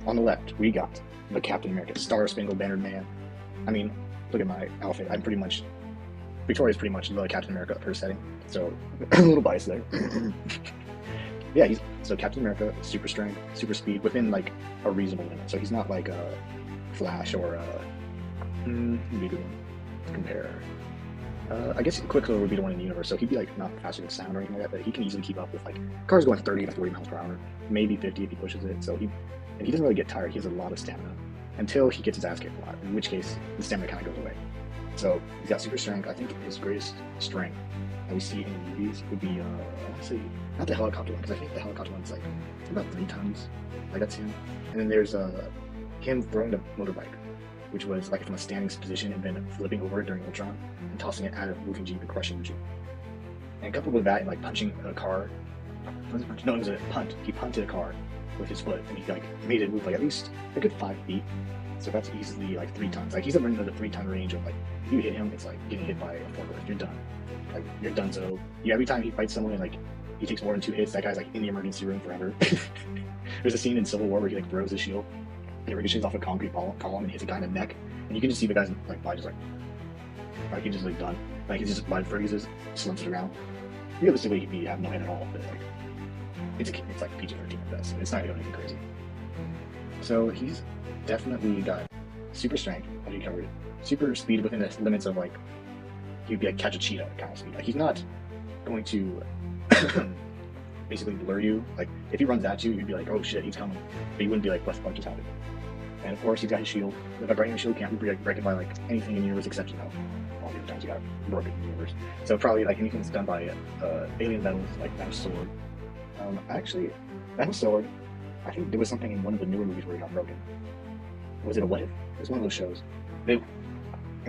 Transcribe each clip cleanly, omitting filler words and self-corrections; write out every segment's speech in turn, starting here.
On the left, we got the Captain America, Star Spangled Bannered Man. I mean, look at my outfit. I'm pretty much Victoria's pretty much the Captain America of her setting, so a little biased there. Yeah, he's so Captain America, super strength, super speed within like a reasonable limit. So he's not like a Flash or a maybe a good one to compare. I guess Quicksilver would be the one in the universe, so he'd be like not faster than sound or anything like that, but he can easily keep up with like cars going 30 to 40 miles per hour, maybe 50 if he pushes it. So he doesn't really get tired. He has a lot of stamina until he gets his ass kicked a lot, in which case the stamina kind of goes away. So he's got super strength. I think his greatest strength that we see in movies would be honestly not the helicopter one, because I think the helicopter one's like about 3 times. Like that's him. And then there's him throwing the motorbike, which was like from a standing position and then flipping over during Ultron and tossing it at a moving Jeep and crushing the Jeep. And coupled with that, and like punching a car. No, it was a punt. He punted a car with his foot, and he like made it move like at least a good 5 feet. So that's easily like 3 tons. Like he's in the 3-ton range of like if you hit him, it's like getting hit by a forklift. You're done. Like you're done. So yeah, every time he fights someone, like he takes more than 2 hits, that guy's like in the emergency room forever. There's a scene in Civil War where he like throws his shield, and it ricochets off a concrete column and hits a guy in the neck, and you can just see the guy's like body just like he's just like done. Like he's just blood freezes, slumps around. Realistically, he'd have no head at all, but like it's like PG-13 at best. It's not doing anything crazy. So he's definitely got super strength, as you covered, super speed within the limits of like he'd be like catch a cheetah kind of speed. Like he's not going to basically lure you. Like if he runs at you, you'd be like, oh shit, he's coming. But you wouldn't be like, what the fuck just happened? And of course, he's got his shield. The vibranium shield can't be broken by like anything in the universe except all the other times you got broken in the universe. So probably like anything that's done by alien metals, like that sword. Actually, that sword, I think there was something in one of the newer movies where it got broken. Was it a What If? It was one of those shows. It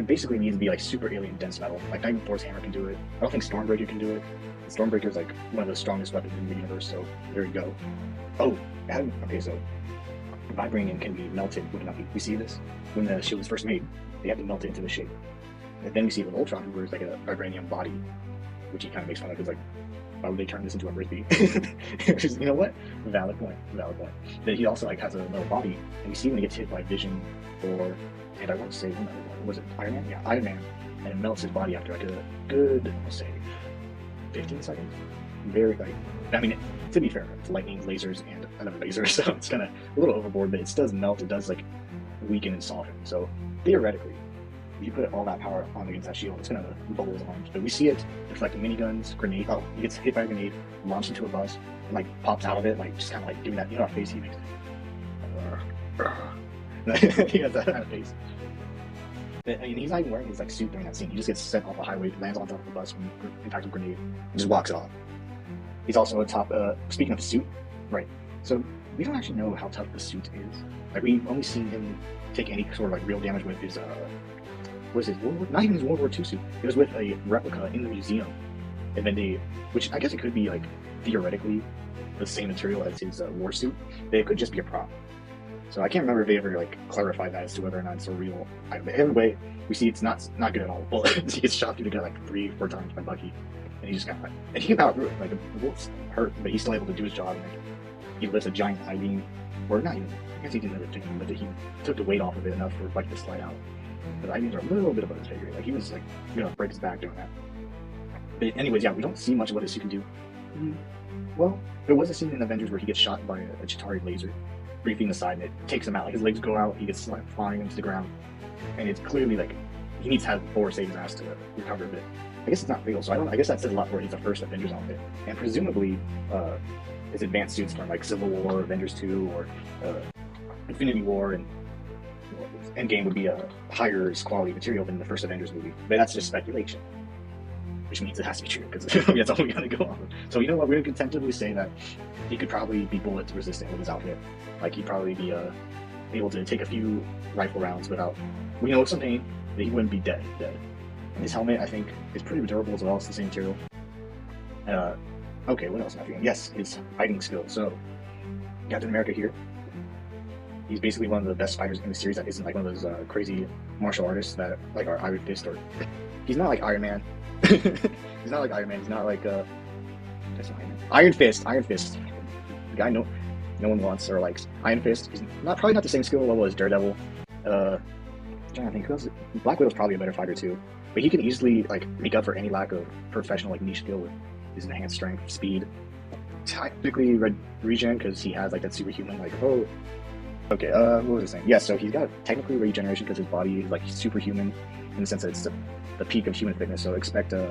basically needs to be like super alien dense metal. Like Titan Thor's hammer can do it. I don't think Stormbreaker can do it. Stormbreaker is like one of the strongest weapons in the universe, so there you go. Oh, okay, so vibranium can be melted with enough heat. We see this when the shield was first made. They had to melt it into the shape. And then we see it with Ultron, who wears like a vibranium body, which he kind of makes fun of because like, why would they turn this into a frisbee? Which is, you know what? Valid point. Then he also like has a little body, and we see when he gets hit by Vision, or and I want to say one other one. Was it Iron Man? Yeah, Iron Man, and it melts his body after like a good, I'll say, 15 seconds. Very like, I mean, to be fair, it's lightning, lasers, and another laser, so it's kind of a little overboard, but it does melt. It does like weaken and soften. So theoretically, if you put all that power on against that shield, it's gonna bubble his arms. But we see it deflecting miniguns, grenade. Oh, he gets hit by a grenade, launched into a bus, and like pops out of it, like just kind of like doing that. You know how face he makes. He has that kind of face. But, I mean, he's not even wearing his like suit during that scene. He just gets sent off a highway, lands on top of the bus from impact of a grenade, and just walks off. He's also a top. Speaking of his suit, right? So we don't actually know how tough the suit is. Like we've only seen him take any sort of like real damage with his was his not even his World War II suit. It was with a replica in the museum, and then which I guess it could be like theoretically the same material as his war suit, but it could just be a prop. So I can't remember if they ever like clarified that as to whether or not it's a real item. But either way, we see it's not good at all. Well, he gets shot through the gut like 3-4 times by Bucky, and he just got and he got through it. Like the bullets hurt, but he's still able to do his job. And, like, he lifts a giant I-beam, or not even. I guess he didn't lift it, but he took the weight off of it enough for Bucky to slide out. But the I-beams are a little bit above his pay grade. Like he was like gonna break his back doing that. But anyways, yeah, we don't see much of what his suit can do. Well, there was a scene in Avengers where he gets shot by a Chitauri laser, briefing the side, and it takes him out. Like his legs go out, he gets like flying into the ground, and it's clearly like he needs to have Thor save his ass to recover a bit. I guess it's not fatal, so I guess that says a lot for it. He's the first Avengers outfit, and presumably his advanced suits from like Civil War, Avengers 2, or Infinity War, and Endgame would be a higher quality material than the first Avengers movie. But that's just speculation, which means it has to be true because that's all we gotta go on. So you know what? We're gonna tentatively say that he could probably be bullet resistant with his outfit. Like he'd probably be able to take a few rifle rounds without, we know some pain, but he wouldn't be dead. And his helmet, I think, is pretty durable as well. It's the same material. Okay, what else am I doing? Yes, his fighting skill. So Captain America here. He's basically one of the best fighters in the series that isn't like one of those crazy martial artists that like are Iron Fist, or he's not like Iron Man. He's not like Iron Man. He's not like Iron Fist. The guy no one wants, or like Iron Fist. He's probably not the same skill level as Daredevil. I'm trying to think who else. Black Widow's probably a better fighter too, but he can easily like make up for any lack of professional like niche skill with his enhanced strength, speed. Technically regen because he has like that superhuman like okay, what was I saying? Yeah, so he's got technically regeneration because his body is like superhuman in the sense that it's the peak of human fitness. So expect so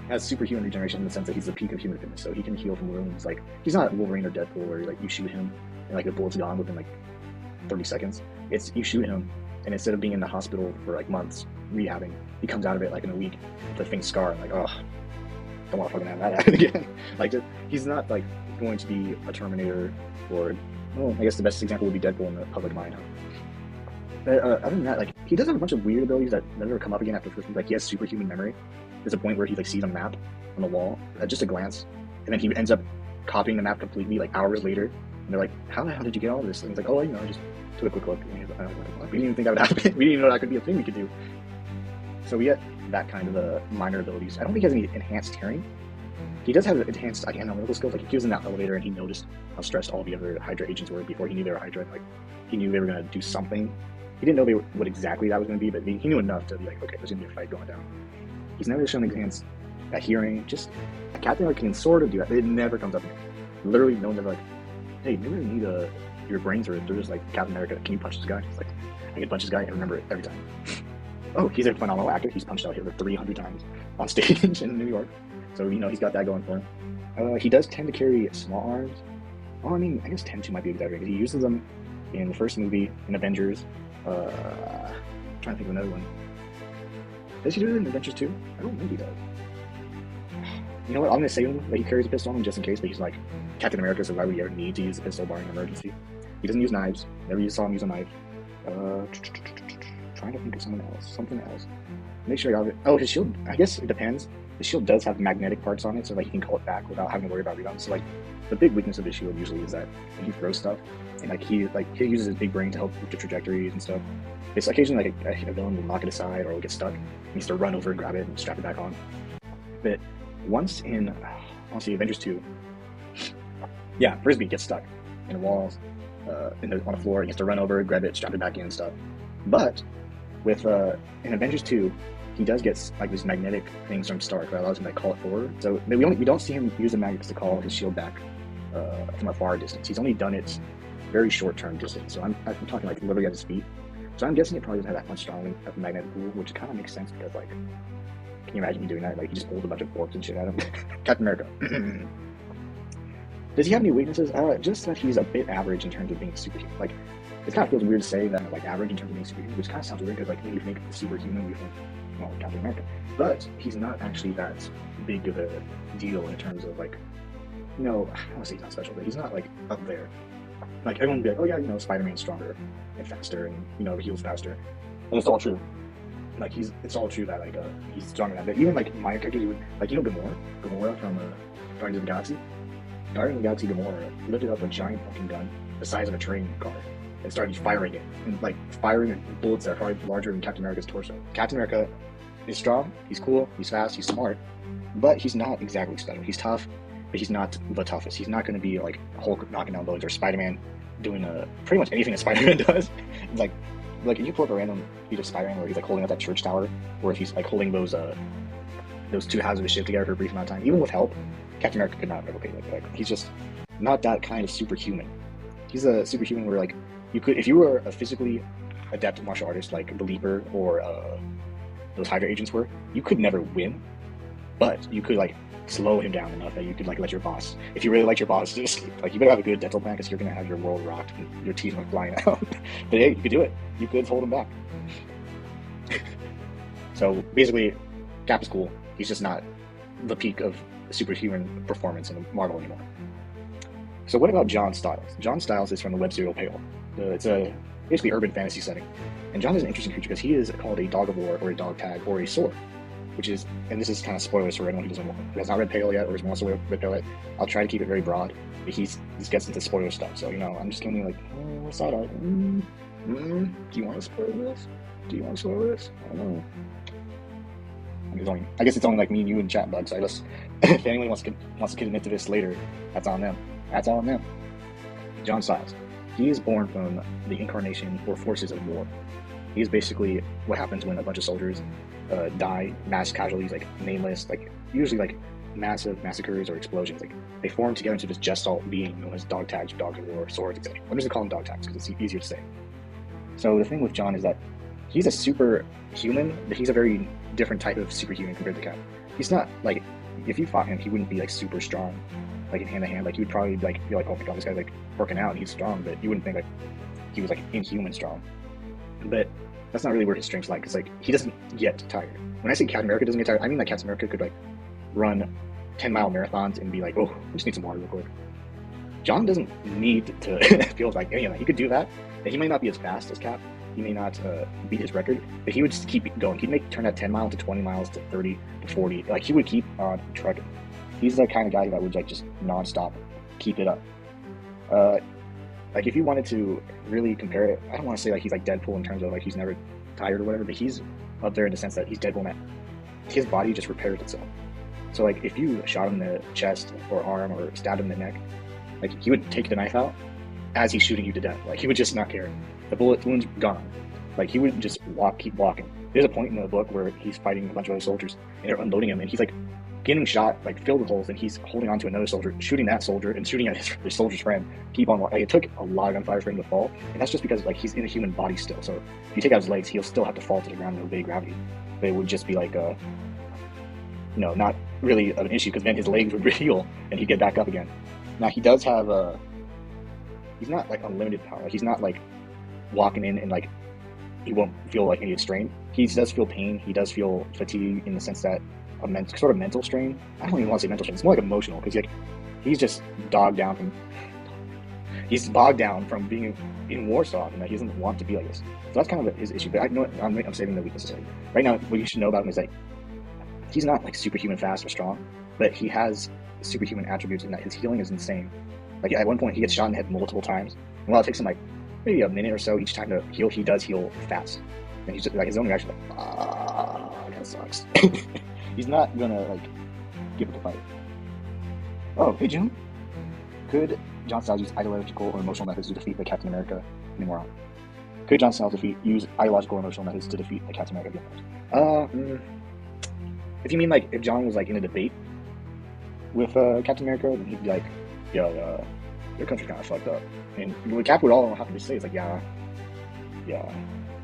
has superhuman regeneration in the sense that he's the peak of human fitness. So he can heal from wounds. Like he's not Wolverine or Deadpool where like you shoot him and like the bullet's gone within like 30 seconds. It's you shoot him and instead of being in the hospital for like months rehabbing, he comes out of it like in a week with a faint scar and like don't want to fucking have that happen again. Like he's not like going to be a Terminator or I guess the best example would be Deadpool in the public mind. But other than that, like he does have a bunch of weird abilities that never come up again after the first movie. Like he has superhuman memory. There's a point where he like sees a map on the wall at just a glance, and then he ends up copying the map completely like hours later. And they're like, "How the hell did you get all this?" And he's like, "Oh, I just took a quick look." And he's like, we didn't even think that would happen. We didn't even know that could be a thing we could do. So we get that kind of minor abilities. I don't think he has any enhanced hearing. He does have enhanced analytical skills. Like he was in that elevator and he noticed how stressed all the other Hydra agents were before he knew they were Hydra. Like he knew they were going to do something. He didn't know what exactly that was going to be, but he knew enough to be like, okay, there's going to be a fight going down. He's never shown enhanced hearing. Just Captain America can sort of do that. It never comes up again. Literally, no one's ever like, hey, maybe we need your brains or they're just like Captain America. Can you punch this guy? He's like, I can punch this guy and remember it every time. Oh, he's a phenomenal actor. He's punched out Hitler 300 times on stage in New York. So, he's got that going for him. He does tend to carry small arms. Well, I mean, I guess tend to might be exaggerated. He uses them in the first movie, in Avengers. I'm trying to think of another one. Does he do it in Avengers 2? I don't think he does. You know what? I'm going to say that he carries a pistol on him just in case, but he's like Captain America, so why would you ever need to use a pistol barring an emergency? He doesn't use knives. Never saw him use a knife. Trying to think of something else. Make sure I got it. Oh, his shield. I guess it depends. The shield does have magnetic parts on it, so like he can call it back without having to worry about rebounds. So like the big weakness of his shield usually is that when he throws stuff, and like he uses his big brain to help with the trajectories and stuff. It's occasionally like a villain will knock it aside or will get stuck. He needs to run over and grab it and strap it back on. But once in, honestly, Avengers 2, yeah, Frisbee gets stuck in the walls, on the floor. He has to run over, grab it, strap it back in and stuff. But with in Avengers 2, he does get like these magnetic things from Stark that allows him to call it forward. So we don't see him use the magnets to call his shield back from a far distance. He's only done it very short-term distance. So I'm talking like literally at his feet. So I'm guessing it probably doesn't have that much strong of a magnetic pool, which kind of makes sense because like, can you imagine me doing that? Like he just pulled a bunch of forks and shit at him. Captain America. Does he have any weaknesses? Just that he's a bit average in terms of being superhuman. Like it kind of feels weird to say that like average in terms of being superhuman, which kind of sounds weird because like when you think superhuman, we think Captain America. But he's not actually that big of a deal in terms of like, I don't want to say he's not special, but he's not like up there. Like everyone would be like, oh yeah, Spider-Man's stronger and faster and heals faster, and it's all true. Like it's all true that like he's stronger than that. But even like my character, he would like Gamora from Guardians of the Galaxy. Guardians of the Galaxy Gamora lifted up a giant fucking gun the size of a train car and started firing it and like firing bullets that are probably larger than Captain America's torso. Captain America is strong, he's cool, he's fast, he's smart, but he's not exactly special. He's tough, but he's not the toughest. He's not going to be like Hulk knocking down buildings or Spider-Man doing pretty much anything that Spider-Man does. It's like if you pull up a random feat of Spider-Man where he's like holding up that church tower, or if he's like holding those two halves of his ship together for a brief amount of time, even with help, Captain America could not replicate like he's just not that kind of superhuman. He's a superhuman where like you could, if you were a physically adept martial artist like the Leaper or those Hydra agents were, you could never win, but you could like slow him down enough that you could like let your boss, if you really like your boss, just like you better have a good dental plan because you're gonna have your world rocked and your teeth like flying out. But hey, you could do it. You could hold him back. So basically, Cap is cool. He's just not the peak of superhuman performance in Marvel anymore. So what about John Stiles? John Stiles is from the web serial Pale. It's a basically urban fantasy setting, and John is an interesting creature because he is called a dog of war or a dog tag or a sword. Which is, and this is kind of spoilers for anyone who has not read Pale yet or wants to read Pale yet. I'll try to keep it very broad, but he gets into spoiler stuff. So I'm just gonna be like, what's that? Do you want to spoil this? Do you want to spoil this? I don't know. I guess it's only like me and you and chat bugs. So if anyone wants to get into this later, that's on them. That's all on them. John Stiles. He is born from the incarnation or forces of war. He is basically what happens when a bunch of soldiers die, mass casualties, like nameless, like usually like massive massacres or explosions. Like they form together into this gestalt being known as dog tags, dogs of war, swords, etc. I'm just gonna call them dog tags because it's easier to say. So the thing with John is that he's a superhuman, but he's a very different type of superhuman compared to Cap. He's not like, if you fought him, he wouldn't be like super strong, like in hand to hand. Like you would probably like be like, oh my god, this guy's like working out and he's strong, but you wouldn't think like he was like inhuman strong. But that's not really where his strengths lie, because like he doesn't get tired. When I say Captain America doesn't get tired, I mean that Captain America could like run 10-mile marathons and be like, oh, I just need some water real quick. John doesn't need to feel like any of that. He could do that, and he may not be as fast as Cap. He may not beat his record, but he would just keep going. He'd turn that 10 miles to 20 miles to 30 to 40. Like he would keep on trucking. He's the kind of guy that would like just nonstop keep it up. Like if you wanted to really compare it, I don't want to say like he's like Deadpool in terms of like he's never tired or whatever, but he's up there in the sense that he's Deadpool man. His body just repairs itself. So like if you shot him in the chest or arm or stabbed him in the neck, like he would take the knife out as he's shooting you to death. Like he would just not care. The bullet wound's gone. Like he would just keep walking. There's a point in the book where he's fighting a bunch of other soldiers and they're unloading him, and he's like getting shot, like filled with holes, and he's holding on to another soldier, shooting that soldier and shooting at his soldier's friend. Keep on walking. Like, it took a lot of gunfire for him to fall, and that's just because like he's in a human body still. So if you take out his legs, he'll still have to fall to the ground and obey gravity. But it would just be like not really an issue, because then his legs would heal and he'd get back up again. Now he does have he's not like unlimited power. Like, he's not like walking in and like he won't feel like any strain. He does feel pain. He does feel fatigue in the sense that sort of mental strain. I don't even want to say mental strain. It's more like emotional, because he's just bogged down from being in Warsaw, and that he doesn't want to be like this. So that's kind of his issue. But I know I'm saving the weaknesses. Right now, what you should know about him is that he's not like superhuman fast or strong, but he has superhuman attributes in that his healing is insane. Like at one point, he gets shot in the head multiple times, and while it takes him like maybe a minute or so each time to heal, he does heal fast. And he's just like his own reaction, like, that sucks. He's not gonna like give it a fight. Oh, hey June. Could John Stiles use ideological or emotional methods to defeat the Captain America anymore? Could John Stiles use ideological or emotional methods to defeat the Captain America? If you mean like if John was like in a debate with Captain America, then he'd be like, yo, your country's kind of fucked up. And what Cap would all have to say is like, yeah.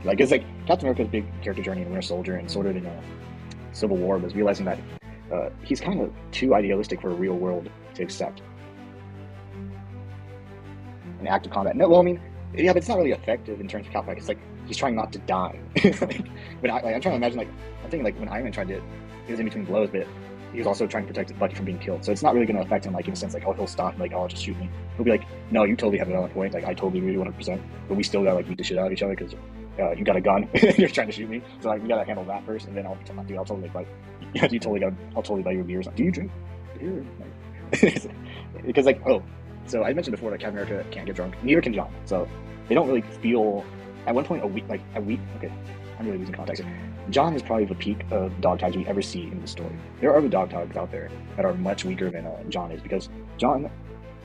Like it's like Captain America's big character journey in Winter Soldier and sort of in Civil War was realizing that he's kind of too idealistic for a real world to accept an act of combat. No, well, I mean, yeah, but it's not really effective in terms of combat. It's like he's trying not to die. I'm trying to imagine, like, I'm thinking like when Iron Man tried to, he was in between blows, but he was also trying to protect Bucky from being killed. So it's not really going to affect him, like in a sense, like, oh, he'll stop and like, oh, just shoot me. He'll be like, no, you totally have a valid point. Like, I totally agree 100%, but we still gotta like beat the shit out of each other because you got a gun and you're trying to shoot me. So like, we gotta handle that first, and then I'll totally like, yeah, I'll totally buy your beers. Do you drink beer? Because like, oh, so I mentioned before that Captain America can't get drunk. Neither can John. So they don't really feel. At one point, a week. Okay, I'm really losing context here. John is probably the peak of dog tags we ever see in the story. There are other dog tags out there that are much weaker than John is, because John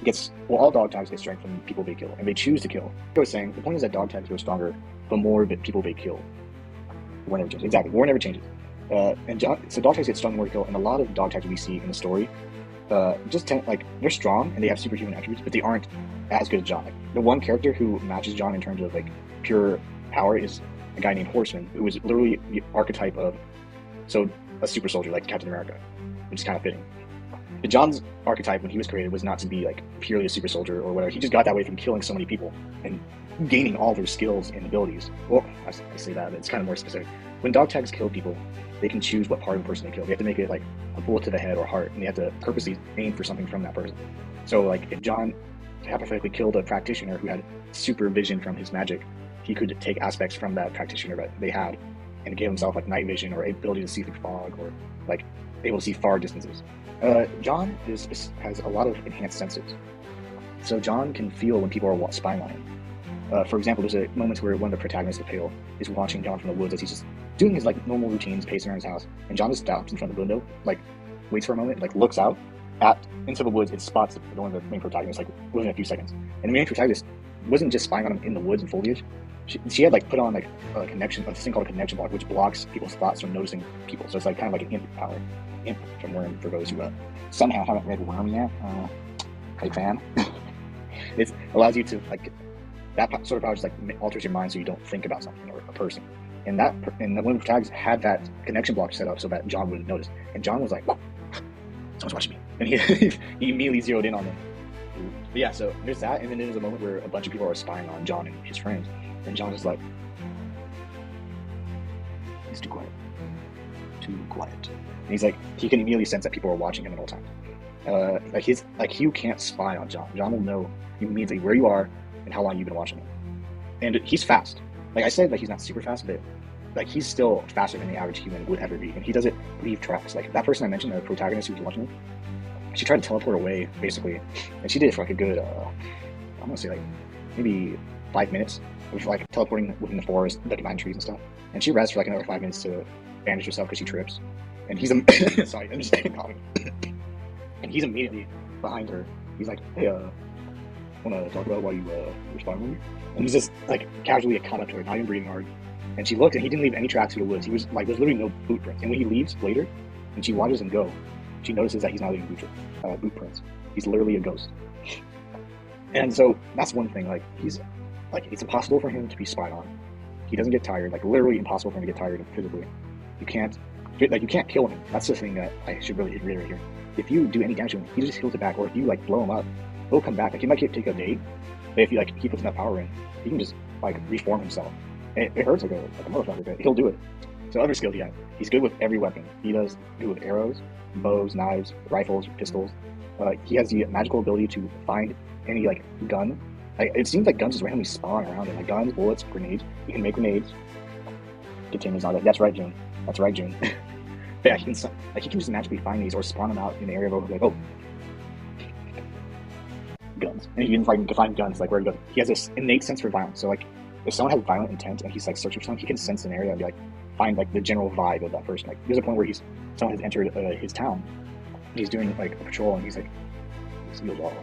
gets, well, all dog tags get strength from people they kill, and they choose to kill. I was saying, the point is that dog tags grow stronger the more that people they kill. War never changes. Exactly, war never changes. So dog tags get stronger the more they kill, and a lot of dog tags we see in the story they're strong and they have superhuman attributes, but they aren't as good as John. Like, the one character who matches John in terms of like pure power is a guy named Horseman, who is literally the archetype of a super soldier like Captain America, which is kind of fitting. But John's archetype when he was created was not to be like purely a super soldier or whatever. He just got that way from killing so many people and gaining all their skills and abilities. Well, I say that, but it's kind of more specific. When dog tags kill people, they can choose what part of the person they kill. They have to make it like a bullet to the head or heart, and they have to purposely aim for something from that person. So like if John hypothetically killed a practitioner who had super vision from his magic, he could take aspects from that practitioner that they had and give himself like night vision or ability to see through fog or like able to see far distances. John has a lot of enhanced senses. So John can feel when people are spying on him. For example, there's a moment where one of the protagonists of Pale is watching John from the woods as he's just doing his like normal routines, pacing around his house, and John just stops in front of the window, like waits for a moment, like looks out, into the woods, it spots one of the main protagonists like within a few seconds. And the main protagonist wasn't just spying on him in the woods and foliage. She had like put on like a thing called a connection block, which blocks people's thoughts from noticing people. So it's like kind of like an imp power, imp from Worm for those who somehow haven't read Worm yet. Big fan. It allows you to like that sort of power just like alters your mind so you don't think about something or a person. And one of the protagonists had that connection block set up so that John wouldn't notice. And John was like, "Whoa, someone's watching me," and he immediately zeroed in on them. But yeah, so there's that, and then there's a moment where a bunch of people are spying on John and his friends, and John is like, "It's too quiet, too quiet." And he's like, he can immediately sense that people are watching him at all times. Like Hugh can't spy on John. John will know immediately where you are and how long you've been watching him. And he's fast. Like I said, like he's not super fast, but like he's still faster than the average human would ever be. And he doesn't leave tracks. Like that person I mentioned, the protagonist who was watching him, she tried to teleport away basically, and she did it for like a good, I'm gonna say like maybe 5 minutes of like teleporting within the forest, like behind trees and stuff. And she rests for like another 5 minutes to bandage herself because she trips. And he's sorry, I'm just coughing. And he's immediately behind her. He's like, "Hey, wanna talk about why you respond with me?" And he's just like casually caught up to her, not even breathing hard. And she looked, and he didn't leave any tracks through the woods. He was like, there's literally no boot prints. And when he leaves later, and she watches him go, she notices that he's not leaving boot prints. He's literally a ghost. And so that's one thing. Like it's impossible for him to be spied on. He doesn't get tired. Like literally impossible for him to get tired physically. You can't kill him. That's the thing that I should really reiterate here. If you do any damage to him, he just heals it back. Or if you like blow him up, he'll come back. Like he might take a day, but if you like he puts enough power in, he can just like reform himself. And it hurts like a motherfucker, but he'll do it. So other skills he has. He's good with every weapon. He does good with arrows, bows, knives, rifles, pistols. He has the magical ability to find any like gun. Like, it seems like guns just randomly spawn around him. Like guns, bullets, grenades. You can make grenades. Continues on. That's right, June. That's right, June. But yeah, he can just magically find these or spawn them out in the area of like, oh, guns. And he can find guns like where he goes. He has this innate sense for violence. So like, if someone has violent intent and he's like searching for something, he can sense an area and be like, find like the general vibe of that person. Like there's a point where someone has entered his town. And he's doing like a patrol, and he's like, this feels all.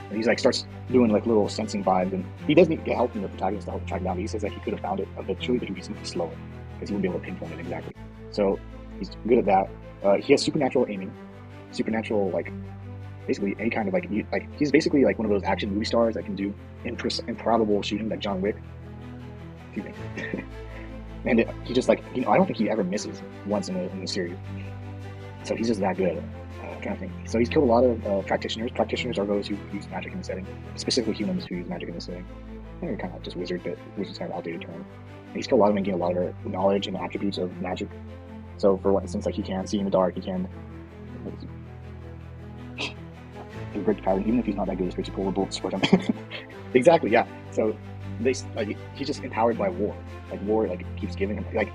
And he's like starts doing like little sensing vibes, and he doesn't get help from the protagonist to help track down. But he says that he could have found it eventually, but he would be simply slower because he wouldn't be able to pinpoint it exactly. So he's good at that. He has supernatural aiming, supernatural like basically any kind of like he's basically like one of those action movie stars that can do improbable shooting like John Wick. Excuse me. And he just like I don't think he ever misses once in the series. So he's just that good. I'm trying to think. So he's killed a lot of practitioners. Practitioners are those who use magic in the setting, specifically humans who use magic in the setting. I think they're kind of just wizard, but wizard's kind of outdated term. And he's killed a lot of them and gained a lot of knowledge and attributes of magic. So for instance, like he can see in the dark, he can break the pattern, even if he's not that good, he's pull a bullet squirt him. Exactly, yeah. So he's just empowered by war. Like war like keeps giving him like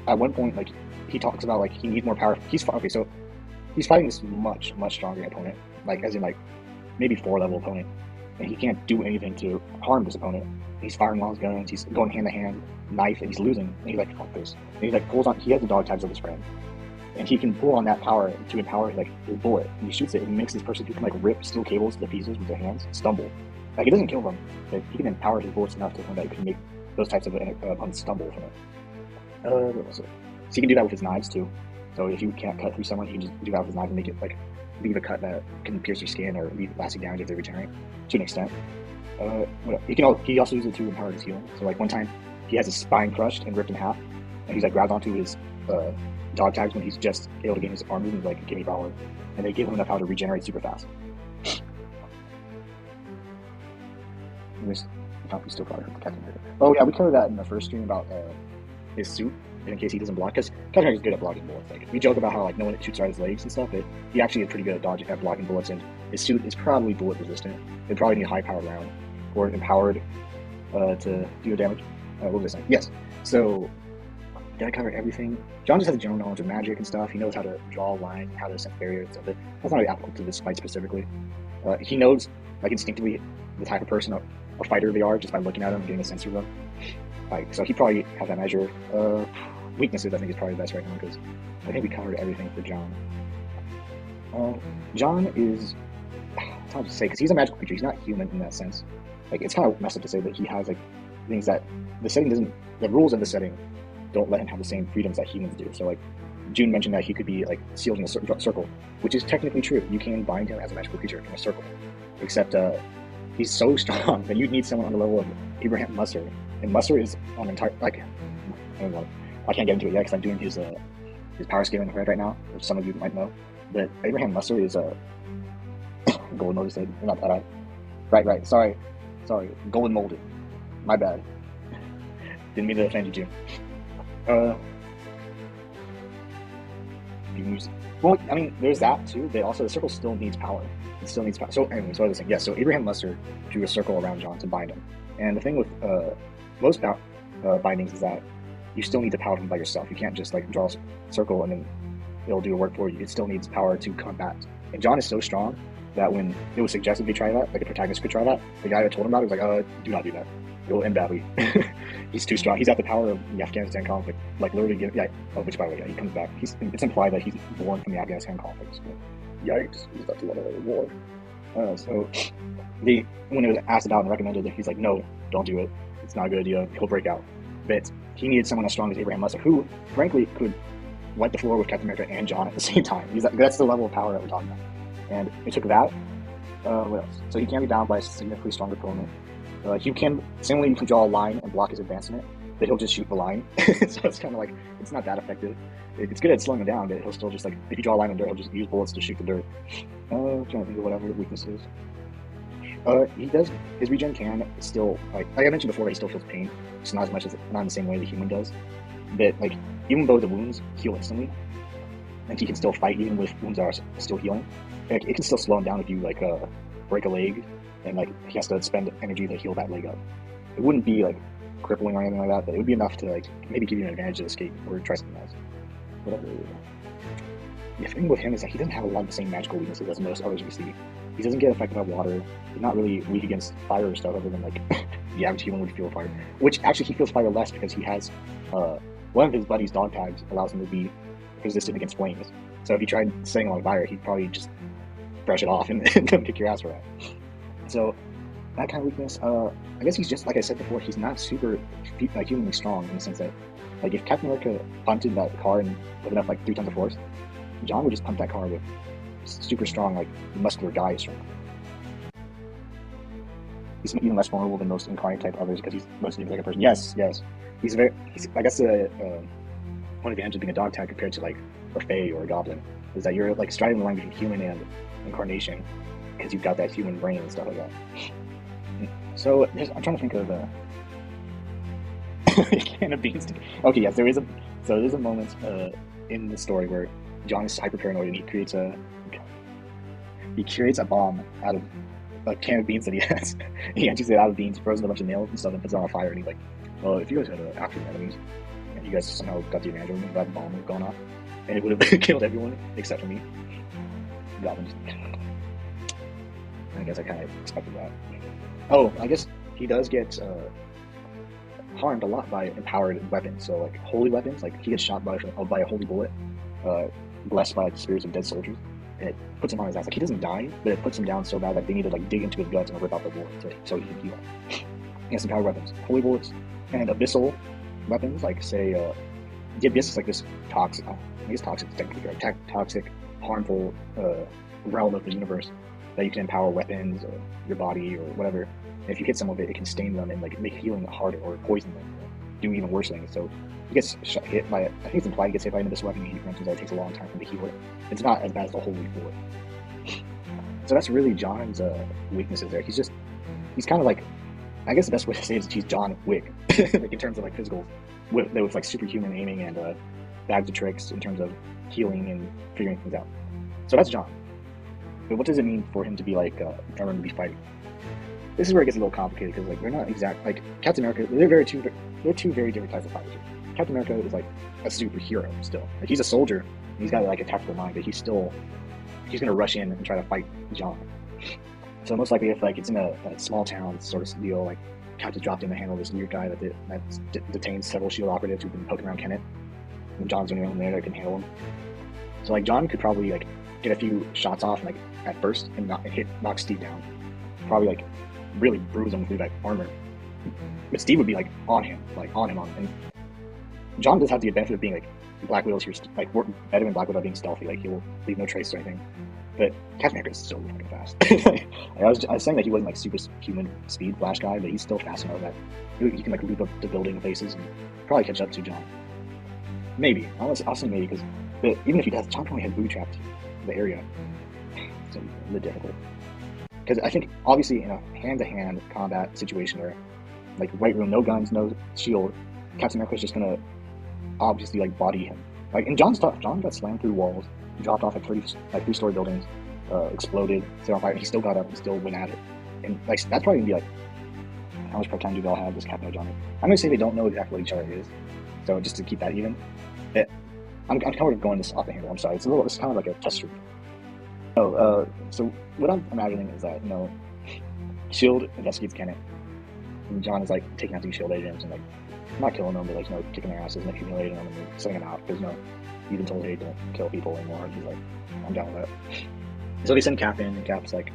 at one point like he talks about like he needs more power. He's fighting this much stronger opponent, like as in like maybe 4-level opponent, and he can't do anything to harm this opponent. He's firing all his guns, he's going hand to hand, knife, and he's losing. And he's like, fuck this. And he like pulls on. He has the dog tags of his friend, and he can pull on that power to empower like his bullet. And he shoots it, and makes this person who can like rip steel cables to pieces with their hands stumble. Like it doesn't kill them, but he can empower his bullets enough to that he can make those types of unstumble from it. What was it? So he can do that with his knives too. So if you can't cut through someone, he can just do that with his knife and make it like leave a cut that can pierce your skin or leave lasting damage if they regenerate to an extent. He also uses it to empower his healing. So like one time he has his spine crushed and ripped in half, and he's like grabbed onto his dog tags when he's just able to gain his arm movement, like give me power, and they give him enough power to regenerate super fast. We still probably heard Captain America. Oh yeah, we covered that in the first stream about his suit, in case he doesn't block, because Captain America's good at blocking bullets. Like we joke about how like no one shoots out his legs and stuff, but he actually is pretty good at blocking bullets, and his suit is probably bullet resistant. They probably need a high power round or empowered to do damage. What was I saying? Yes. So did I cover everything? John just has a general knowledge of magic and stuff. He knows how to draw lines, how to sense barriers and stuff. But that's not really applicable to this fight specifically. He knows like instinctively the type of person or fighter they are just by looking at them and getting a sense of them. Like so he probably has that measure. Weaknesses I think is probably the best right now because I think we covered everything for John. John is, it's hard to say because he's a magical creature. He's not human in that sense. Like it's kind of messed up to say that he has like things that the setting doesn't. The rules of the setting don't let him have the same freedoms that humans do. So like June mentioned that he could be like sealed in a circle, which is technically true. You can bind him as a magical creature in a circle, except he's so strong that you'd need someone on the level of Abraham Musser, and Musser is on entire like I don't know. I can't get into it yet because I'm doing his power scaling right now, which some of you might know. But Abraham Musser is a golden molded said, not that right. Sorry, golden molded. My bad. Didn't mean to offend you, June. Well, I mean, there's that too, but also the circle still needs power. It still needs power. So, anyway, so I was saying, yeah. So Abraham Musser drew a circle around John to bind him, and the thing with most bindings is that you still need to power him by yourself. You can't just like draw a circle and then it'll do the work for you. It still needs power to combat. And John is so strong that when it was suggested they try that, like a protagonist could try that, the guy that told him about it was like, do not do that. It will end badly. He's too strong. He's got the power of the Afghanistan conflict. Like literally, which by the way, he comes back. It's implied that he's born from the Afghanistan conflict. So, yikes! He's about to run away war. So when it was asked about and recommended, he's like, no, don't do it. It's not a good idea. He'll break out. But he needed someone as strong as Abraham Musser, who, frankly, could wipe the floor with Captain America and John at the same time. That's the level of power that we're talking about. And it took that. What else? So he can be bound by a significantly stronger opponent. You can draw a line and block his advancement, but he'll just shoot the line. So it's kind of like, it's not that effective. It's good at slowing him down, but he'll still just like, if you draw a line in dirt, he'll just use bullets to shoot the dirt. I'm trying to think of whatever weaknesses. He does, his regen can still, like I mentioned before, that he still feels pain. It's not as much as, not in the same way the human does. But like, even though the wounds heal instantly, and he can still fight even with wounds that are still healing, like, it can still slow him down if you like break a leg, and like he has to spend energy to heal that leg up. It wouldn't be like crippling or anything like that, but it would be enough to like maybe give you an advantage to escape or try something else. Whatever. The thing with him is that he doesn't have a lot of the same magical weaknesses as most others we see. He doesn't get affected by water. He's not really weak against fire or stuff, other than like the average human would feel fire. Which actually he feels fire less because he has one of his buddy's dog tags allows him to be resistant against flames. So if you tried setting him on fire, he'd probably just brush it off and come kick your ass for that. So that kind of weakness, I guess he's just, like I said before, he's not super humanly strong in the sense that, like, if Captain America punted that car and put enough, like, 3 tons of force, John would just pump that car with super strong, like, muscular guy strength. He's even less vulnerable than most incarnate type others because he's mostly like a person. Yes. He's I guess one advantage of being a dog tag compared to, like, a fae or a goblin is that you're, like, straddling the line between human and incarnation, because you've got that human brain and stuff like that. So I'm trying to think of a can of beans. Okay, yes, there's a moment in the story where John is hyper paranoid and he creates a bomb out of a can of beans that he has. He empties it out of beans, throws in a bunch of nails and stuff, and puts it on a fire. And he's like, "Well, if you guys had actual enemies, and you guys somehow got the advantage of me, that bomb would have gone off, and it would have killed everyone except for me." Goblins. I guess I kind of expected that. Oh, I guess he does get harmed a lot by empowered weapons. So, like, holy weapons, like, he gets shot by a holy bullet, blessed by, like, the spirits of dead soldiers, and it puts him on his ass. Like, he doesn't die, but it puts him down so bad that they need to, like, dig into his guts and rip out the bullet so he can heal. He has empowered weapons, holy bullets, and abyssal weapons, like, say, the abyss is like this toxic, I guess toxic is technically right, toxic, harmful realm of the universe that you can empower weapons or your body or whatever. And if you hit some of it, it can stain them and like make healing harder or poison them, or do even worse things. So he gets hit by, I think it's implied he gets hit by an abyss weapon. He mentions that it takes a long time for him to heal it. It's not as bad as the holy bullet. So that's really John's weaknesses there. He's kind of like, I guess the best way to say it is he's John Wick, like in terms of like physical, with like superhuman aiming and bags of tricks in terms of healing and figuring things out. So that's John. But what does it mean for him to be like German to be fighting? This is where it gets a little complicated because like they're not exact. Like Captain America, they're two very different types of fighters. Captain America is like a superhero still. Like he's a soldier, and he's got like a tactical mind, but he's gonna rush in and try to fight John. So most likely, if like it's in a small town sort of deal, like Captain dropped in to handle this weird guy that detains several SHIELD operatives who've been poking around Kenneth, and John's the only one there that can handle him. So like John could probably like get a few shots off, like at first, and knock Steve down. Probably like really bruise him through that armor. But Steve would be like on him. And John does have the benefit of being like Black Widow's like better than Black Widow being stealthy. Like he will leave no trace or anything. But Captain America is so fucking fast. I was saying that he wasn't like superhuman speed Flash guy, but he's still fast enough that he can like leap up to building places and probably catch up to John. Maybe I'll say maybe because even if he does, John probably has booby trapped the area. It's a bit difficult. Because I think, obviously, in a hand-to-hand combat situation where, like, White Room, no guns, no shield, Captain America is just gonna, obviously, like, body him. Like, and John's tough. John got slammed through walls, dropped off at three-story buildings, exploded, set on fire, and he still got up and still went at it. And, like, that's probably gonna be, like, how much prep time do they all have, this Captain and John? I'm gonna say they don't know exactly what each other is, so just to keep that even. I'm kind of going this off the handle, I'm sorry. It's kind of like a test room. So what I'm imagining is that, S.H.I.E.L.D. investigates Kenneth, and John is like taking out these S.H.I.E.L.D. agents and like not killing them, but like kicking their asses and humiliating them and setting them out because he's been told, hey, don't kill people anymore. And he's like, I'm down with that. So they send Cap in, and Cap's like,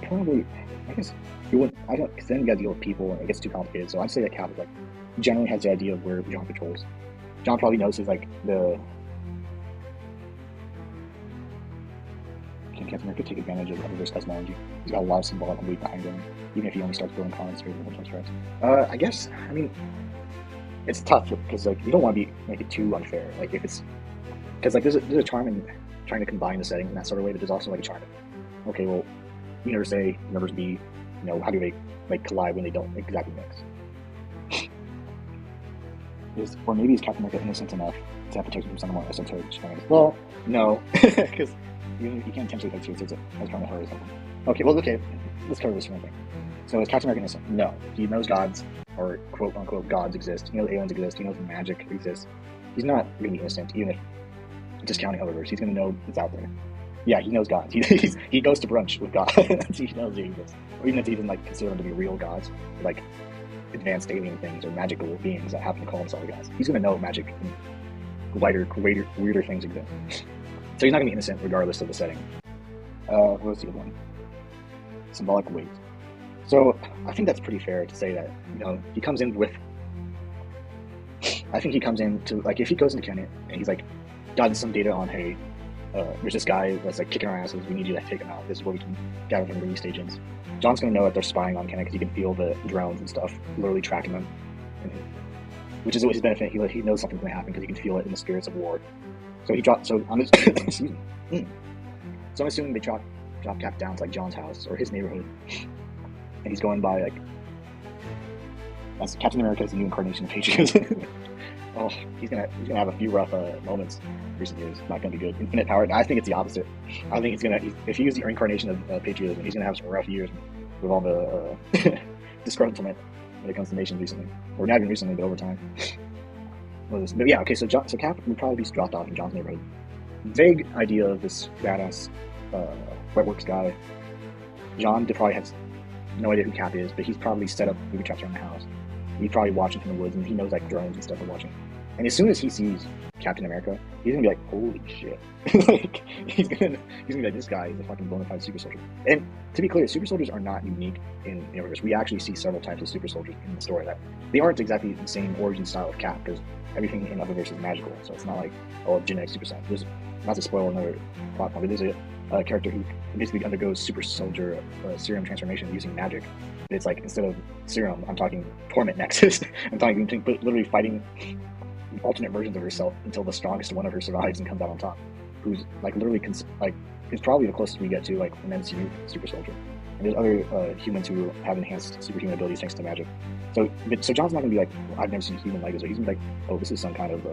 probably, I guess you wouldn't. I don't. Because then you got to deal with people, and it gets too complicated. So I'd say that Cap is like generally has the idea of where John patrols. John probably knows like Captain America take advantage of reverse cosmology. He's got a lot of symbolic weight behind him, even if he only starts building comments for the strikes. I guess, I mean, it's tough because like you don't want to make it too unfair. Like if it's because like there's a charm in trying to combine the settings in that sort of way, but there's also like a charm in, okay, well, universe A, universe B, how do they like collide when they don't exactly mix? Or maybe is Captain America innocent enough to have to take him from some more esoteric strands? Well, no, because you can't intentionally take suits as kind of hard as something. Okay, let's cover this one thing. So is Captain America innocent? No. He knows gods, or quote unquote gods exist. He knows aliens exist. He knows magic exists. He's not going to be innocent, even if discounting Otherverse. He's going to know it's out there. Yeah, he knows gods. He goes to brunch with God. He knows he exists. Or even if he doesn't like consider them to be real gods, like advanced alien things or magical beings that happen to call themselves gods. He's going to know magic and weirder things exist. So he's not going to be innocent regardless of the setting. What was the other one? Symbolic weight. So I think that's pretty fair to say that, he comes in with... I think he comes in to, like, if he goes into Kenneth and he's like, got some data on, hey, there's this guy that's like kicking our asses, we need you to take him out, this is where we can gather from release agents. John's going to know that they're spying on Kenneth because he can feel the drones and stuff literally tracking them. Which is his benefit. He knows something's going to happen because he can feel it in the spirits of war. So he dropped. So on this, excuse me. So I'm assuming they drop Cap down to like John's house or his neighborhood, and he's going by like. That's Captain America is the new incarnation of patriotism. Oh, he's gonna have a few rough moments in recent years. Not gonna be good. Infinite power. I think it's the opposite. I think if he was the incarnation of patriotism, he's gonna have some rough years with all the disgruntlement when it comes to nations recently, or not even recently, but over time. But yeah, okay, so Cap would probably be dropped off in John's neighborhood. Vague idea of this badass wetworks guy. John probably has no idea who Cap is, but he's probably set up booby traps around the house. He's probably watching from the woods, and he knows like drones and stuff are watching. And as soon as he sees Captain America, he's gonna be like, "Holy shit!" Like he's gonna be like, "This guy is a fucking bona fide super soldier." And to be clear, super soldiers are not unique in the universe. We actually see several types of super soldiers in the story that they aren't exactly the same origin style of Cap because everything in Otherverse is magical. So it's not like genetic super science. There's not to spoil another plot point, but there's a character who basically undergoes super soldier serum transformation using magic. It's like instead of serum, I'm talking torment nexus. I'm talking literally fighting alternate versions of herself until the strongest one of her survives and comes out on top. Who's like literally is probably the closest we get to like an MCU super soldier. And there's other humans who have enhanced superhuman abilities thanks to magic. So John's not gonna be like, I've never seen a human like this. He's gonna be like, oh, this is some kind of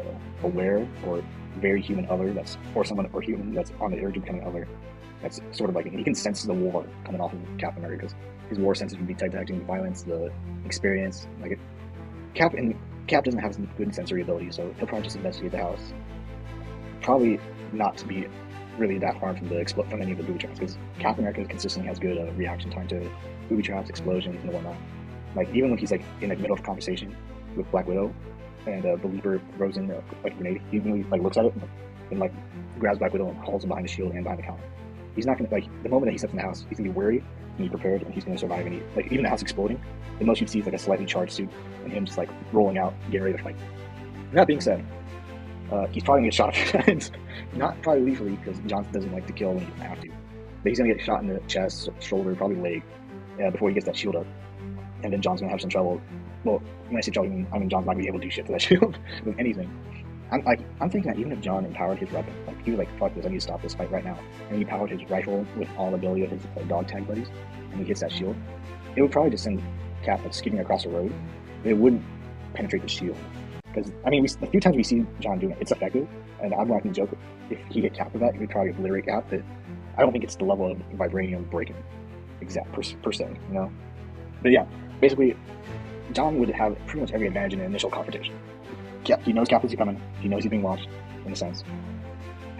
aware or very human other or human that's on the verge of becoming other. That's sort of like, he can sense the war coming off of Captain America because his war senses would be detecting the violence, the experience. Like Cap doesn't have some good sensory ability, so he'll probably just investigate the house. Probably not to be really that far from any of the booby traps, because Captain America consistently has good reaction time to booby traps, explosions, and whatnot. Like even when he's like in the middle of a conversation with Black Widow, and the Believer throws in like a grenade, he like looks at it, and, like, and like grabs Black Widow and hauls him behind the shield and behind the counter. He's not gonna like the moment that he steps in the house, he's gonna be wary and be prepared, and he's gonna survive. And like even the house exploding, the most you'd see is like a slightly charged suit and him just like rolling out, getting ready to fight. That being said, he's probably gonna get shot a few times. Not probably lethally because John doesn't like to kill when he doesn't have to. But he's gonna get shot in the chest, shoulder, probably leg, before he gets that shield up. And then John's gonna have some trouble. Well, when I say trouble, I mean John's not gonna be able to do shit to that shield with anything. I'm thinking that even if John empowered his weapon, like he was like, fuck this, I need to stop this fight right now, and he powered his rifle with all the ability of his dog tag buddies, and he hits that shield, it would probably just send Cap like skidding across the road. It wouldn't penetrate the shield. Because, I mean, a few times we see John doing it, it's effective, and I'm not going to joke, if he hit Cap with that, he would probably obliterate Cap, but I don't think it's the level of vibranium breaking exact per se, you know? But yeah, basically, John would have pretty much every advantage in an initial confrontation. He knows Cap is coming, he knows he's being watched, in a sense.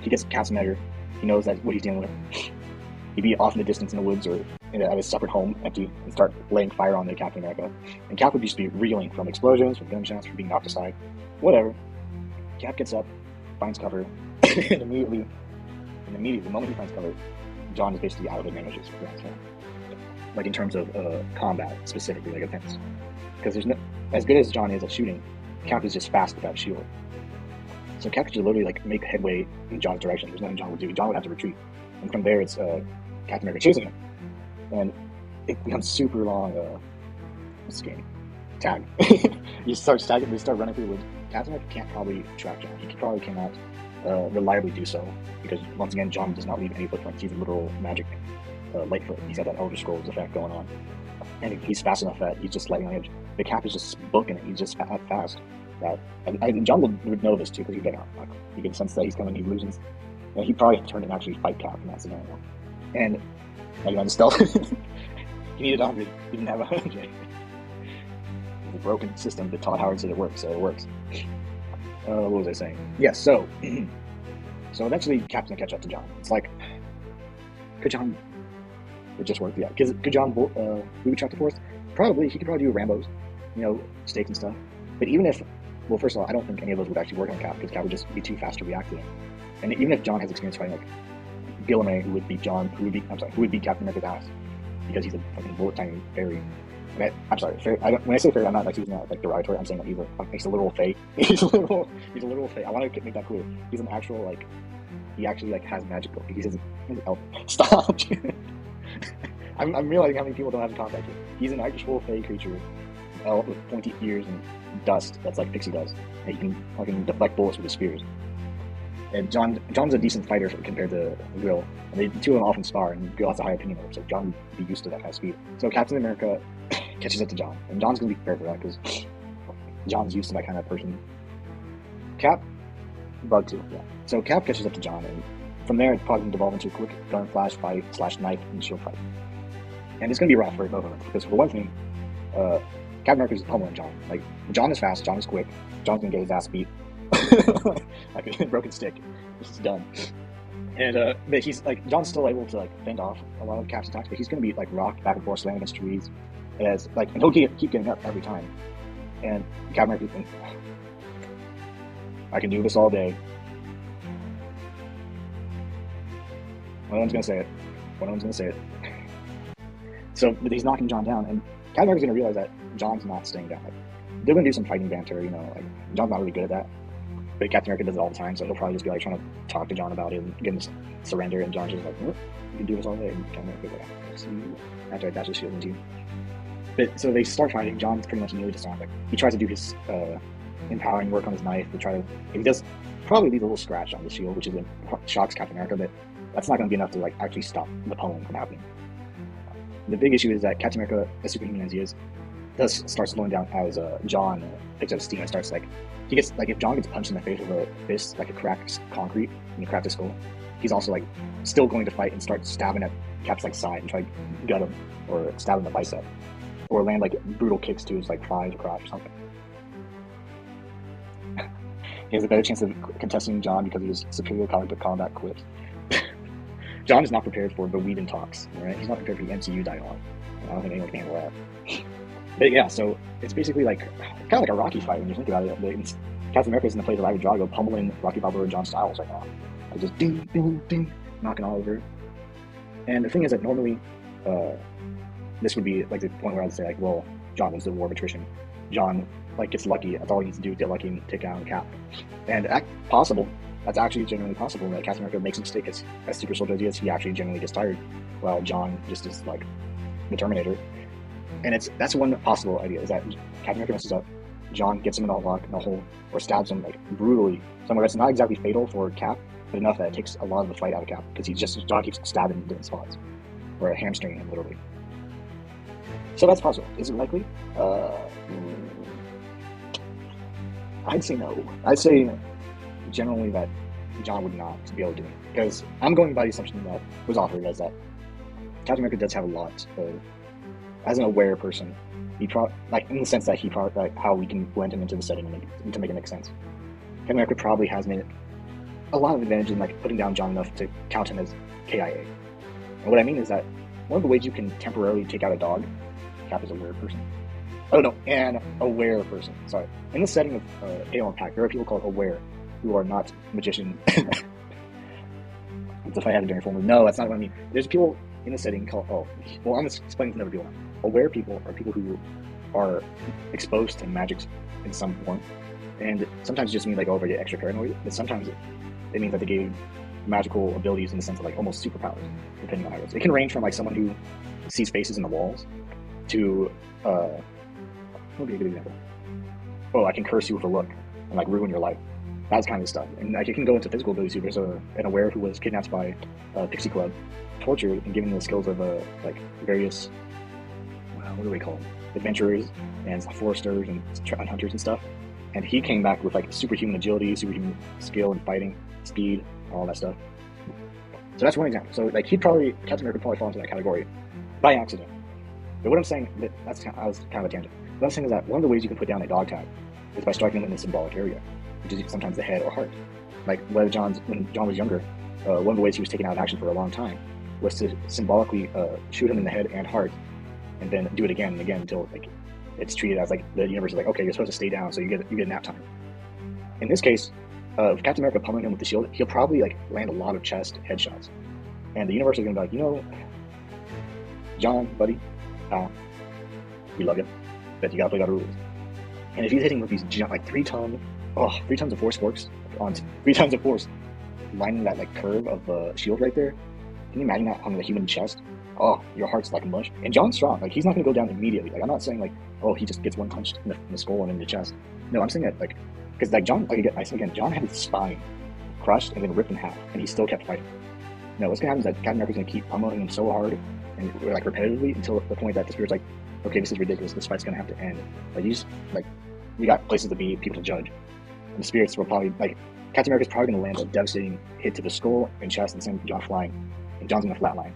He gets Cap's measure, he knows that what he's dealing with. He'd be off in the distance in the woods or at his separate home, empty, and start laying fire on the Captain America. And Cap would just be reeling from explosions, from gunshots, from being knocked aside, whatever. Cap gets up, finds cover, and immediately, the moment he finds cover, John is basically out of advantages for that. Like in terms of combat, specifically, like offense. Because there's no, as good as John is at shooting, Cap is just fast without shield. So Cap could just literally like make headway in John's direction. There's nothing John would do. John would have to retreat. And from there, it's Captain America chasing him. And it becomes super long, what's the game? Tag. You start tagging, they start running through the woods. Captain America can't probably track John. He probably cannot reliably do so. Because once again, John does not leave any footprints. He's a literal magic Lightfoot. He's got that Elder Scrolls effect going on. And he's fast enough that he's just lightning on the edge. The Cap is just booking it. He's just fast. And John would know this too, because he's been out. He can sense that he's coming, he loses. And he'd probably have to turn and actually fight Cap in that scenario. And like on stealth, he needed 100. He didn't have 100. It's a broken system, but Todd Howard said it works, so it works. What was I saying? Yes, so eventually Cap's gonna catch up to John. It's like, could John? It just worked, yeah. Could John booby trap the force? Probably. He could probably do Rambos, stakes and stuff. But even if, well, first of all, I don't think any of those would actually work on Cap, because Cap would just be too fast to react to them. And even if John has experience fighting like Gilliman, who would beat Captain America's ass, because he's a fucking bullet tiny fairy. I'm sorry, fairy. When I say fairy, I'm not like using that like derogatory. I'm saying that he's a literal fae. He's a literal fae. I want to make that clear. He's an actual like, he actually like has magical. He's an elf. Stop. I'm realizing how many people don't have contact with. He's an actual fae creature, elf with pointy ears and dust that's like Pixie does, and he can fucking deflect bullets with his spears. And John's a decent fighter compared to Will, and the two of them often spar, and Will has a high opinion of him, so John would be used to that kind of speed. So Captain America catches up to John, and John's gonna be prepared for that because John's used to that kind of person. Cap, Bug too, yeah. So Cap catches up to John, and from there it's probably gonna devolve into a quick gun flash fight / knife and shield fight. And it's gonna be rough for both of them because for one thing, Captain America's pummeling John. Like, John is fast, John is quick, John's gonna get his ass beat like a broken stick. This is done. And but he's like, John's still able to like fend off a lot of Cap's attacks, but he's gonna be like rocked back and forth, slamming against trees, and he'll keep getting up every time. And Captain America thinks, I can do this all day. No one's gonna say it. So but he's knocking John down, and Captain America's gonna realize that John's not staying down. Like, they're gonna do some fighting banter, like John's not really good at that. But Captain America does it all the time, so he'll probably just be like trying to talk to John about it and get him to surrender, and John's just like, you can do this all day. And Captain America's like, I'll see you after I dash the shield into you. But so they start fighting. John's pretty much immediately disarmed. Like, he tries to do his empowering work on his knife to try to. He does probably leave a little scratch on the shield, which is shocks Captain America, but that's not going to be enough to like actually stop the pummeling from happening. The big issue is that Captain America, as superhuman as he is, does start slowing down as John picks up steam and starts like, he gets like, if John gets punched in the face with a fist, like a cracked concrete, and you crack his skull, he's also like still going to fight and start stabbing at Cap's like side and try to gut him or stab him in the bicep, or land like brutal kicks to his like thighs or crotch or something. He has a better chance of contesting John because of his superior comic book combat quips. John is not prepared for the Whedon talks, right? He's not prepared for the MCU dialogue. I don't think anyone can handle that. But yeah, so it's basically like kind of like a Rocky fight when you think about it. Captain America's in the place of Ivan Drago pummeling Rocky Balboa and John Stiles right now. Like just ding, ding, ding, knocking all over. And the thing is that normally, this would be like the point where I'd say like, well, John wins the war of attrition. John like gets lucky. That's all he needs to do, get lucky and take out the Cap. And possible. That's actually genuinely possible that Captain America makes a mistake as super soldier as he actually genuinely gets tired, while John just is like the Terminator. And that's one possible idea, is that Captain America messes up, John gets him in a lock in a hole, or stabs him like brutally somewhere that's not exactly fatal for Cap, but enough that it takes a lot of the fight out of Cap, because John keeps stabbing in different spots, or hamstringing him literally. So that's possible. Is it likely? I'd say no. I'd say generally that John would not be able to do it, because I'm going by the assumption that was offered as that Captain America does have a lot of, as an aware person, he like in the sense that he like how we can blend him into the setting and to make it make sense. Captain America probably has made a lot of advantage in like putting down John enough to count him as KIA. And what I mean is that one of the ways you can temporarily take out a dog, Cap is a aware person. Oh no, an aware person. Sorry. In the setting of Halo Impact, there are people called aware who are not magicians. If I had it during full moon. No, that's not what I mean. There's people in the setting called, I'm explaining to other people. Aware people are people who are exposed to magic in some form. And sometimes it just means like, they get extra paranoid. But sometimes it means that they gave magical abilities in the sense of like almost superpowers, depending on how it goes. It can range from like someone who sees faces in the walls to, what would be a good example? I can curse you with a look and like ruin your life. That's kind of stuff. And like it can go into physical abilities too. There's an aware who was kidnapped by Pixie Club, tortured, and given the skills of like various, what do we call them? Adventurers and foresters and hunters and stuff. And he came back with like superhuman agility, superhuman skill and fighting, speed, all that stuff. So that's one example. So like Captain America would probably fall into that category by accident. But what I'm saying, I was kind of a tangent. What I'm saying is that one of the ways you can put down a dog tag is by striking them in the symbolic area, which is sometimes the head or heart. Like when John was younger, one of the ways he was taken out of action for a long time was to symbolically shoot him in the head and heart, and then do it again and again until like it's treated as like the universe is like, okay, you're supposed to stay down, so you get nap time. In this case, if Captain America pummeling him with the shield, he'll probably like land a lot of chest headshots, and the universe is gonna be like, John, buddy, we love you, but you gotta play by the rules. And if he's hitting with these like 3 tons of force forks on 3 tons of force, lining that like curve of the shield right there, can you imagine that on the human chest? Your heart's like mush. And John's strong. Like he's not gonna go down immediately. Like I'm not saying like, he just gets one punch in the skull and in the chest. No, I'm saying that like, because like John, like again, John had his spine crushed and then ripped in half, and he still kept fighting. No, what's gonna happen is that Captain America's gonna keep pummeling him so hard and like repetitively until the point that the spirit's like, okay, this is ridiculous. This fight's gonna have to end. Like we got places to be, people to judge, and the spirits will probably like Captain America's probably gonna land a devastating hit to the skull and chest and send John flying, and John's gonna flatline.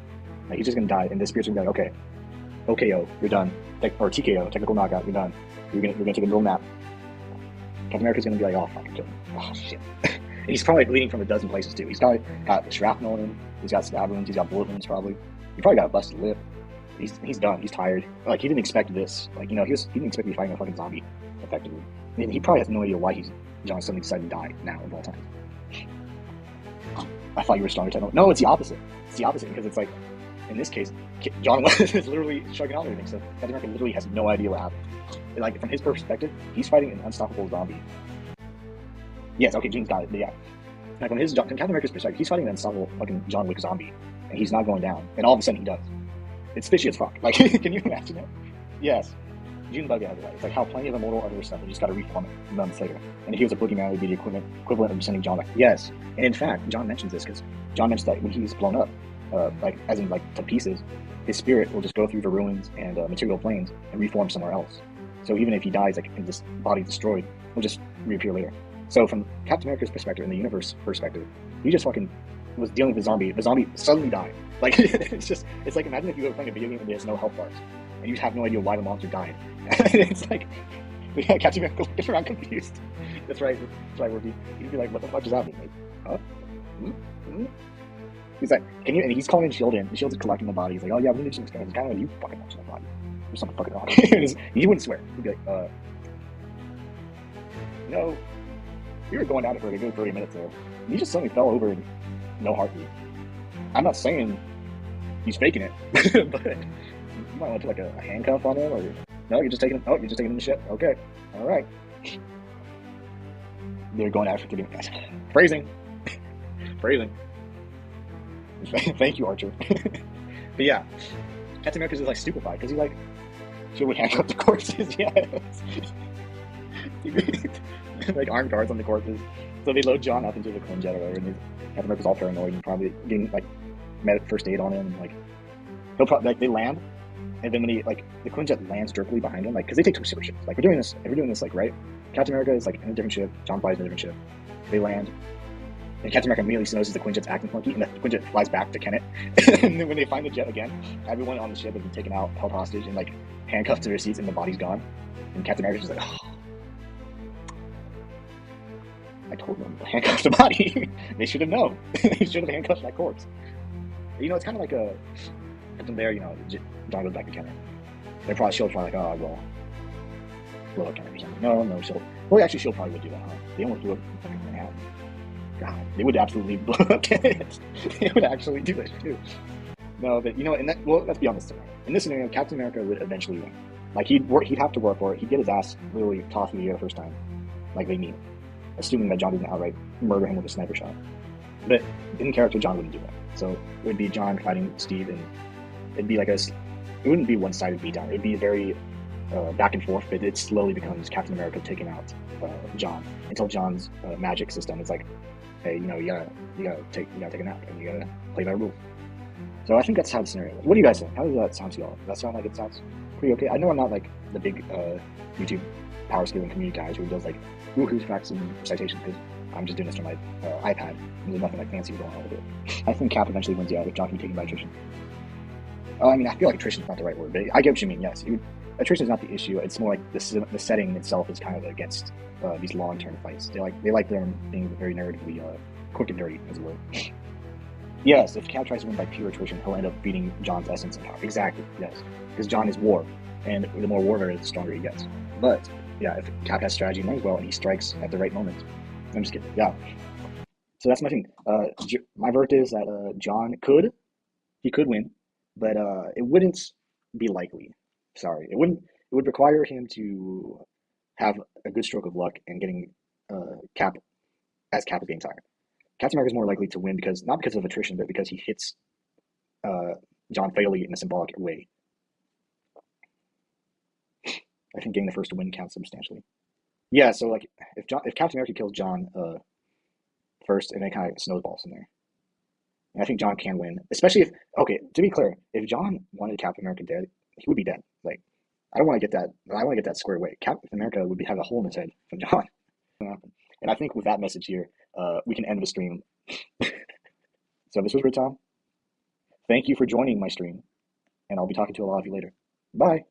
Like he's just gonna die, and the spirits are gonna be like, okay, OKO, you're done, or TKO, technical knockout, you're done. We're gonna take a little nap. Captain America's gonna be like, fucking kill him. Shit. And he's probably bleeding from a dozen places too. He's probably got shrapnel in him. He's got stab wounds. He's got bullet wounds probably. He probably got a busted lip. He's done. He's tired. Like he didn't expect this. Like he didn't expect to be fighting a fucking zombie effectively. And he probably has no idea why John suddenly decided to die now of all times. I thought you were stronger. No, it's the opposite. It's the opposite because it's like, in this case, John is literally shrugging off everything. So Captain America literally has no idea what happened. Like from his perspective, he's fighting an unstoppable zombie. Yes, okay, Gene's got it. But yeah, like from Captain America's perspective, he's fighting an unstoppable fucking John Wick zombie, and he's not going down. And all of a sudden, he does. It's fishy as fuck. Like, can you imagine it? Yes, Gene Buggy has it right. It's like how plenty of immortal other stuff, they just got to reform it months later. And if he was a boogeyman, it would be the equivalent of sending John back. Yes, and in fact, John mentions this because John mentions that when he's blown up, as in to pieces, his spirit will just go through the ruins and material planes and reform somewhere else. So even if he dies, like in this body destroyed, he'll just reappear later. So from Captain America's perspective, in the universe perspective, he just fucking was dealing with a zombie. The zombie suddenly died. Like it's like imagine if you were playing a video game and there's no health bars, and you have no idea why the monster died. It's like Captain America looking around confused. That's right, Whoopi. He'd be like, "What the fuck just happened?" Like, huh? Mm-hmm. He's like, "Can you?" And he's calling Shield in. The Shield's collecting the body. He's like, "Oh yeah, we need some scans." It's kind of like, "You fucking watch my body." Or something fucking wrong. He wouldn't swear. He'd be like, "No." We were going at it for a good 30 minutes there. And he just suddenly fell over and no heartbeat. I'm not saying he's faking it, but you might want to put like a handcuff on him, or no, you're just taking him. Oh, you're just taking him to ship. Okay, all right. They're going after 30 minutes. Phrasing, phrasing. Thank you, Archer. But yeah, Captain America's just like stupefied because he's like, should we handcuff the corpses? Yes. Like armed guards on the corpses. So they load John up into the Quinjet or whatever, and Captain America's all paranoid and probably getting like first aid on him. And, like he'll probably like they land, and then when he like the Quinjet lands directly behind him, like because they take two separate ships. Like we're doing this like right. Captain America is like in a different ship. John flies in a different ship. They land, and Captain America immediately notices the Quinjet's acting funky, and the Quinjet flies back to Kenneth. And then when they find the jet again, everyone on the ship has been taken out, held hostage, and like handcuffed to their seats, and the body's gone. And Captain America's just like, oh. I told them to handcuff the body. They should have known. They should have handcuffed that corpse. You know, it's kind of like a from there. You know, John goes back to Kenneth. She'll probably like, oh well, blow up Kenneth or something. No, she'll probably would do that, huh? They almost blew up fucking Manhattan. God, they would absolutely blow up Kenneth. They would actually do that too. No, but you know, let's be honest. In this scenario, Captain America would eventually win. Like he'd have to work for it. He'd get his ass literally tossed in the air the first time, like they need. Assuming that John didn't outright murder him with a sniper shot. But in character, John wouldn't do that. So it would be John fighting Steve, and it'd be like it wouldn't be one-sided beatdown. It'd be very back and forth, but it slowly becomes Captain America taking out John until John's magic system is like, hey, you know, you gotta take a nap and you gotta play by rules. So I think that's how the scenario is. What do you guys think? How does that sound to y'all? Does that sound like it sounds pretty okay? I know I'm not like the big YouTube power scaling community guys who does like woohoo facts and citations, because I'm just doing this from my iPad. There's nothing like fancy going on with it. I think Cap eventually wins out if John can be taken by attrition. I mean, I feel like attrition is not the right word, but I get what you mean. Yes, attrition is not the issue. It's more like the setting itself is kind of against these long-term fights. They like them being very narratively quick and dirty, as it were. Yes, if Cap tries to win by pure attrition, he'll end up beating John's essence and power. Exactly. Yes, because John is war, and the more war there is, the stronger he gets. But yeah, if Cap has strategy and knows well, and he strikes at the right moment. I'm just kidding. Yeah. So that's my thing. My verdict is that John could win, but it wouldn't be likely. Sorry, it wouldn't. It would require him to have a good stroke of luck and getting Cap is being tired. Captain America is more likely to win not because of attrition, but because he hits John fatally in a symbolic way. I think getting the first win counts substantially. Yeah, so like if Captain America kills John first, and then kind of snowballs in there, and I think John can win, especially if to be clear, if John wanted Captain America dead, he would be dead. Like I don't want to get that. I want to get that squared away. Captain America would have a hole in his head from John. And I think with that message here, we can end the stream. So this was Tom. Thank you for joining my stream, and I'll be talking to a lot of you later. Bye.